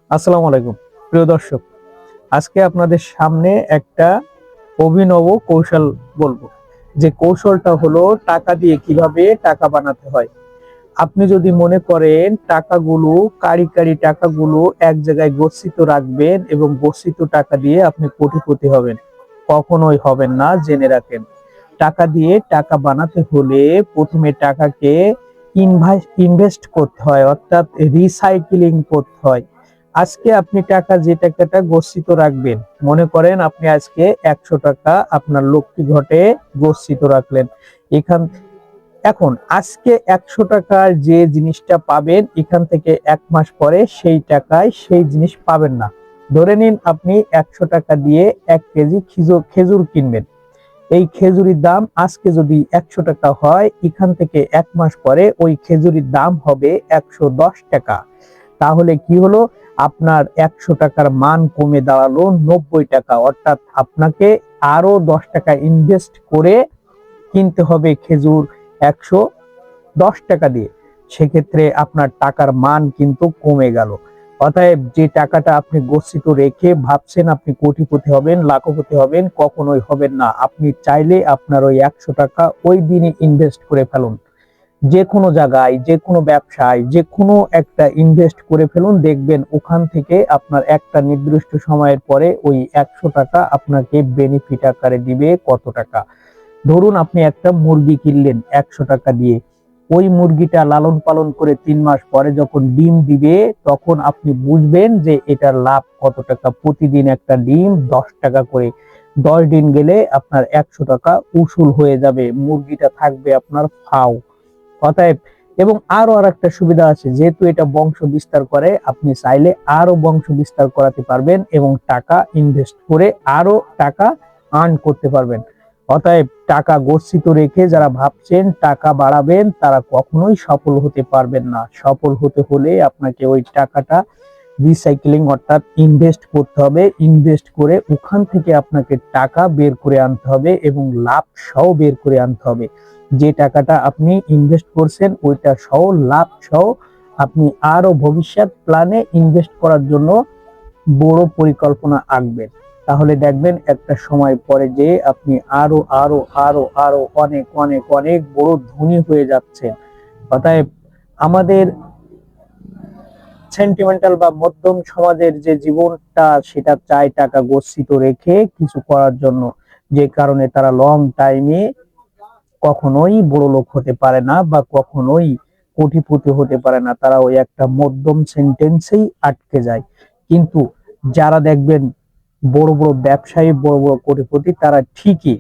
আসসালামু আলাইকুম প্রিয় দর্শক। আজকে আপনাদের সামনে একটা অভিনব কৌশল বলবো। যে কৌশলটা হলো টাকা দিয়ে কিভাবে টাকা বানাতে হয়। আপনি যদি মনে করেন টাকাগুলো কারি কারি টাকাগুলো এক জায়গায় গচ্ছিত রাখবেন এবং গচ্ছিত টাকা দিয়ে আপনি কোটিপতি হবেন, কখনোই হবেন না, জেনে রাখেন। টাকা দিয়ে টাকা বানাতে হলে প্রথমে টাকাকে ইনভেস্ট করতে হয়, অর্থাৎ রিসাইক্লিং করতে হয়। আজকে আপনি টাকা যে টাকাটা গচ্ছিত রাখবেন, মনে করেন আপনি আজকে 100 টাকা আপনার লক্ষ্মী ঘটে গচ্ছিত রাখলেন। এখান এখন আজকে 100 টাকার যে জিনিসটা পাবেন, এখান থেকে 1 মাস পরে সেই টাকায় সেই জিনিস পাবেন না। ধরে নিন আপনি 100 টাকা দিয়ে 1 কেজি খেজুর কিনবেন। এই খেজুরির দাম আজকে যদি 100 টাকা হয়, এখান থেকে 1 মাস পরে ওই খেজুরির দাম হবে 110 টাকা। তাহলে কি হলো? আপনার 100 টাকার মান কমে দাঁড়ালো 90 টাকা। অর্থাৎ আপনাকে আরো 10 টাকা ইনভেস্ট করে কিনতে হবে খেজুর 110 টাকা দিয়ে। সেক্ষেত্রে আপনার টাকার মান কিন্তু কমে গেল। অতএব যে টাকাটা আপনি গচ্ছিত রেখে ভাবছেন আপনি কোটিপতি হবেন, লাখপতি হবেন, কখনোই হবেন না। আপনি চাইলে আপনার ওই 100 টাকা ওই দিনই ইনভেস্ট করে ফেলুন। যে কোনো জায়গায়, যে কোনো ব্যবসায়, যে কোনো একটা ইনভেস্ট করে ফেলুন। দেখবেন ওখান থেকে আপনার একটা নির্দিষ্ট সময়ের পরে ওই 100 টাকা আপনাকে বেনিফিট আকারে দিবে কত টাকা। ধরুন আপনি একটা মুরগি কিনলেন 100 টাকা দিয়ে। ওই মুরগিটা লালন পালন করে 3 মাস পরে যখন ডিম দিবে, তখন আপনি বুঝবেন যে এটার লাভ কত টাকা। প্রতিদিন একটা ডিম 10 টাকা করে, 10 দিন গেলে আপনার 100 টাকা উসুল হয়ে যাবে। মুরগিটা থাকবে আপনার ফাও। অতএব এবং আরো একটা সুবিধা আছে, যেহেতু এটা বংশ বিস্তার করে, আপনি চাইলে আরো বংশ বিস্তার করাতে পারবেন এবং টাকা ইনভেস্ট করে আরো টাকা আর্ন করতে পারবেন। অতএব টাকা গচ্ছিত রেখে যারা ভাবছেন টাকা বাড়াবেন, তারা কখনোই সফল হতে পারবেন না। সফল হতে হলে আপনাকে ওই টাকাটা রিসাইক্লিং অর্থাৎ ইনভেস্ট করতে হবে। ইনভেস্ট করে ওখান থেকে আপনাকে টাকা বের করে আনতে হবে এবং লাভ সহ বের করে আনতে হবে। যে টাকাটা আপনি ইনভেস্ট করছেন ওইটা সহ লাভ সহ আপনি আরো ভবিষ্যৎ প্ল্যানে ইনভেস্ট করার জন্য বড় পরিকল্পনা আঁকবেন। তাহলে দেখবেন একটা সময় পরে যে আপনি আরো আরো আরো আরো অনেক অনেক অনেক বড় ধনী হয়ে যাচ্ছেন। অতএব আমাদের সেন্টিমেন্টাল বা মধ্যম সমাজের যে জীবনটা, সেটা চায় টাকা গচ্ছিত রেখে কিছু করার জন্য। যে কারণে তারা লং টাইমে কখনোই বড় লোক হতে পারে না বা কখনোই কোটিপতি হতে পারে না। তারা ওই একটা মধ্যম সেন্টেন্সেই আটকে যায়। কিন্তু যারা দেখবেন বড় বড় ব্যবসায়ী, বড় বড় কোটিপতি, তারা ঠিকই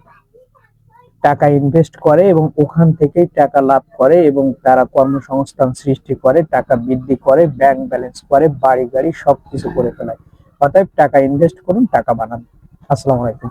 টাকা ইনভেস্ট করে এবং ওখান থেকেই টাকা লাভ করে এবং তারা কর্মসংস্থান সৃষ্টি করে, টাকা বৃদ্ধি করে, ব্যাংক ব্যালেন্স করে, বাড়ি গাড়ি সবকিছু করে ফেলায়। অতএব টাকা ইনভেস্ট করুন, টাকা বানান। আসসালামু আলাইকুম।